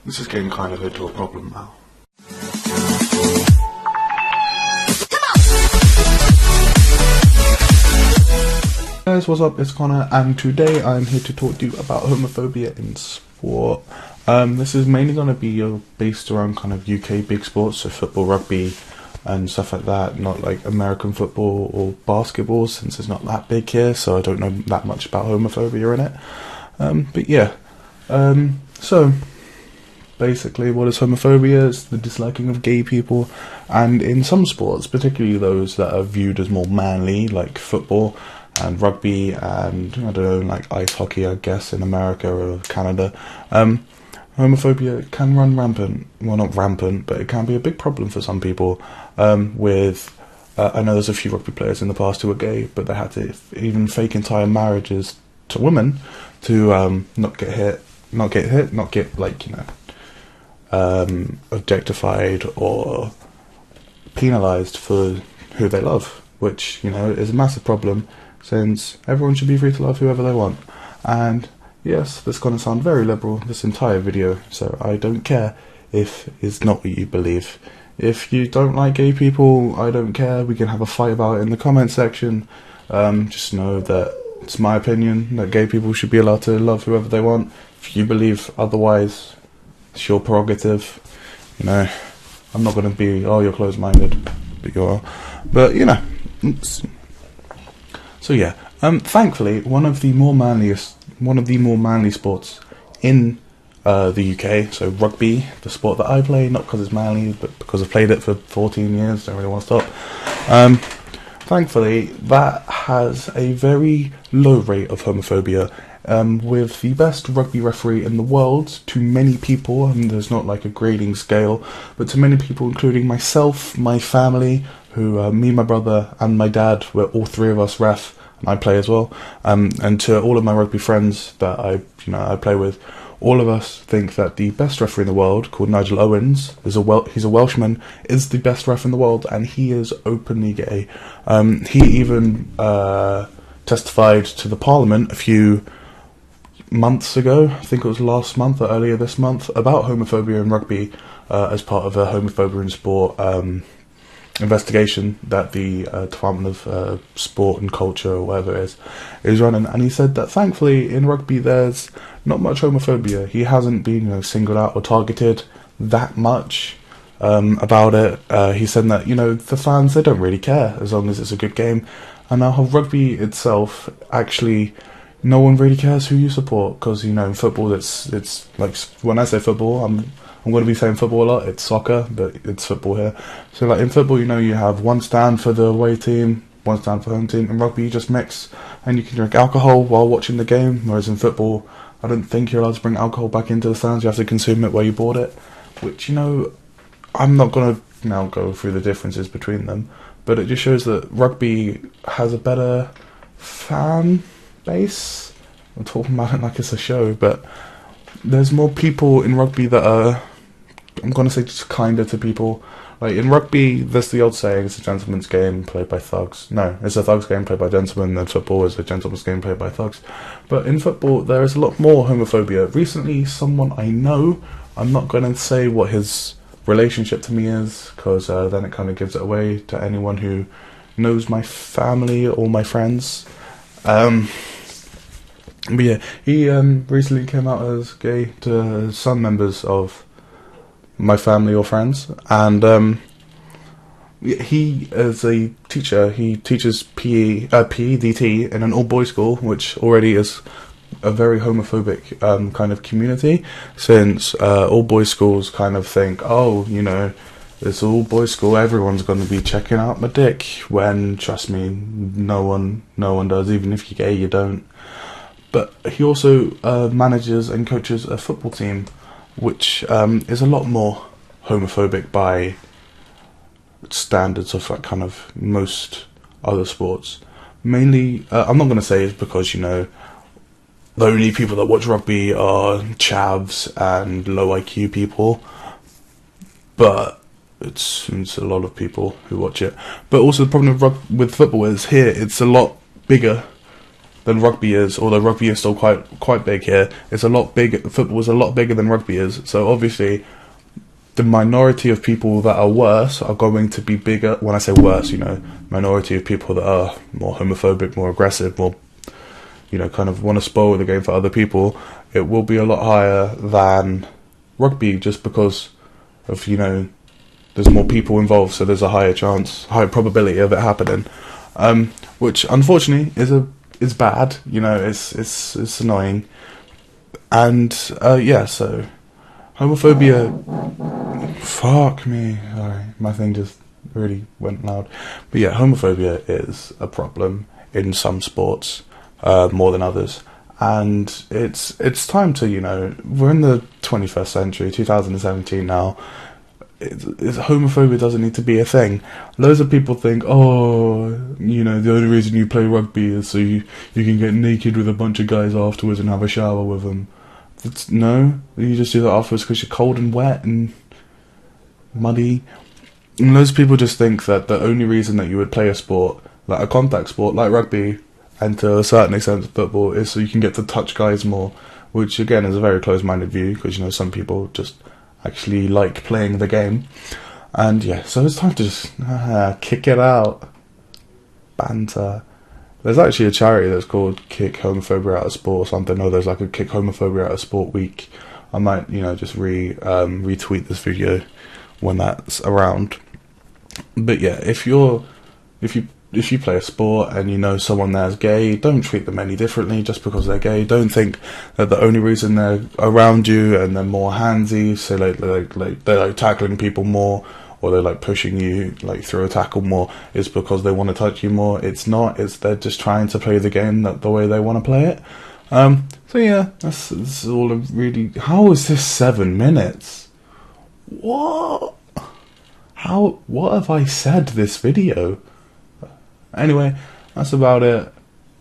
This is getting kind of into a problem now. Guys, what's up? It's Connor, and today I'm here to talk to you about homophobia in sport. This is mainly going to be based around kind of UK big sports, so football, rugby, and stuff like that. Not like American football or basketball, since it's not that big here, so I don't know that much about homophobia in it. But yeah, so basically what is homophobia? It's the disliking of gay people, and in some sports, particularly those that are viewed as more manly, like football and rugby and, I don't know, like ice hockey, I guess, in America or Canada, homophobia can run rampant. Well, not rampant, but it can be a big problem for some people. I know there's a few rugby players in the past who were gay, but they had to even fake entire marriages to women to not get objectified or penalised for who they love, which, you know, is a massive problem, since everyone should be free to love whoever they want. And yes, this is going to sound very liberal, this entire video, so I don't care if it's not what you believe. If you don't like gay people, I don't care, we can have a fight about it in the comment section. Just know that it's my opinion that gay people should be allowed to love whoever they want. If you believe otherwise, it's your prerogative. You know, I'm not going to be, oh, you're closed-minded, but you are. But, you know, so yeah, thankfully, one of the more manly sports in the UK, so rugby, the sport that I play, not because it's manly, but because I've played it for 14 years, don't really want to stop. Thankfully, that has a very low rate of homophobia, with the best rugby referee in the world, to many people, and there's not like a grading scale, but to many people, including myself, my family, who, me, my brother, and my dad, were all three of us ref, and I play as well, and to all of my rugby friends that I play with, all of us think that the best referee in the world, called Nigel Owens, he's a Welshman, is the best ref in the world, and he is openly gay. He even testified to the Parliament a few months ago, I think it was last month or earlier this month, about homophobia in rugby, as part of a homophobia in sport investigation that the Department of Sport and Culture, or whatever it is running. And he said that thankfully in rugby there's not much homophobia. He hasn't been singled out or targeted that much about it. He said that, the fans, they don't really care as long as it's a good game. And now rugby itself, actually, no one really cares who you support, because in football it's like, when I say football, I'm going to be saying football a lot. It's soccer, but it's football here. So like in football, you have one stand for the away team, one stand for home team. In rugby, you just mix, and you can drink alcohol while watching the game. Whereas in football, I don't think you're allowed to bring alcohol back into the stands. You have to consume it where you bought it. Which, I'm not going to now go through the differences between them, but it just shows that rugby has a better fan base. I'm talking about it like it's a show, but there's more people in rugby that are, I'm going to say, just kinder to people. Like in rugby, there's the old saying, it's a gentleman's game played by thugs. No, it's a thug's game played by gentlemen, and football is a gentleman's game played by thugs. But in football, there is a lot more homophobia. Recently, someone I know, I'm not going to say what his relationship to me is, because then it kind of gives it away to anyone who knows my family or my friends. But yeah, he recently came out as gay to some members of my family or friends, and he is a teacher. He teaches PEDT in an all-boys school, which already is a very homophobic kind of community, since all-boys schools kind of think, oh, it's all-boys school, everyone's going to be checking out my dick, when, trust me, no one does. Even if you're gay, you don't. But he also manages and coaches a football team, which is a lot more homophobic by standards of like kind of most other sports. Mainly, I'm not going to say it's because, the only people that watch rugby are chavs and low IQ people, but it's a lot of people who watch it. But also the problem with football is here, it's a lot bigger than rugby is, although rugby is still quite big here. It's a lot big. Football is a lot bigger than rugby is. So obviously, the minority of people that are worse are going to be bigger. When I say worse, you know, minority of people that are more homophobic, more aggressive, more, you know, kind of want to spoil the game for other people, it will be a lot higher than rugby, just because of, you know, there's more people involved, so there's a higher probability of it happening, which unfortunately is bad. You know, it's annoying, and yeah, so homophobia. Fuck me. Sorry, my thing just really went loud. But yeah, homophobia is a problem in some sports, more than others. And it's time to, you know, we're in the 21st century, 2017 now. Homophobia doesn't need to be a thing. Loads of people think, oh, you know, the only reason you play rugby is so you can get naked with a bunch of guys afterwards and have a shower with them. No, you just do that afterwards because you're cold and wet and muddy. And loads of people just think that the only reason that you would play a sport, like a contact sport like rugby, and to a certain extent football, is so you can get to touch guys more, which again is a very close-minded view, because, you know, some people just actually like playing the game. And yeah, so it's time to just kick it out. Banter. There's actually a charity that's called Kick Homophobia Out of Sport or something, or there's like a Kick Homophobia Out of Sport week. I might, you know, just retweet this video when that's around. But yeah, if you play a sport and you know someone there's gay, don't treat them any differently just because they're gay. Don't think that the only reason they're around you and they're more handsy, so they're like tackling people more, or they're like pushing you like through a tackle more, is because they want to touch you more. It's not. It's they're just trying to play the game the way they want to play it. So yeah, that's all. Really, how is this 7 minutes? What? How? What have I said this video? Anyway, that's about it.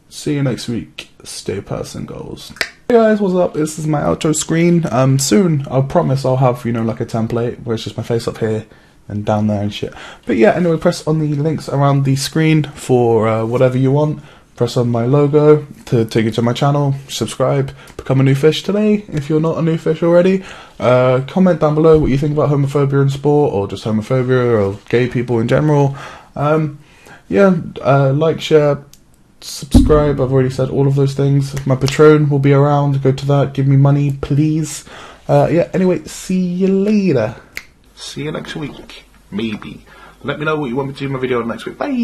See you next week. Stay person goals. Hey guys, what's up? This is my outro screen. Soon, I promise I'll have, you know, like a template where it's just my face up here and down there and shit. But yeah, anyway, press on the links around the screen for whatever you want. Press on my logo to take you to my channel. Subscribe. Become a new fish today if you're not a new fish already. Comment down below what you think about homophobia in sport, or just homophobia, or gay people in general. Yeah, like, share, subscribe. I've already said all of those things. My Patreon will be around. Go to that. Give me money, please. Yeah, anyway, see you later. See you next week. Maybe. Let me know what you want me to do in my video next week. Bye.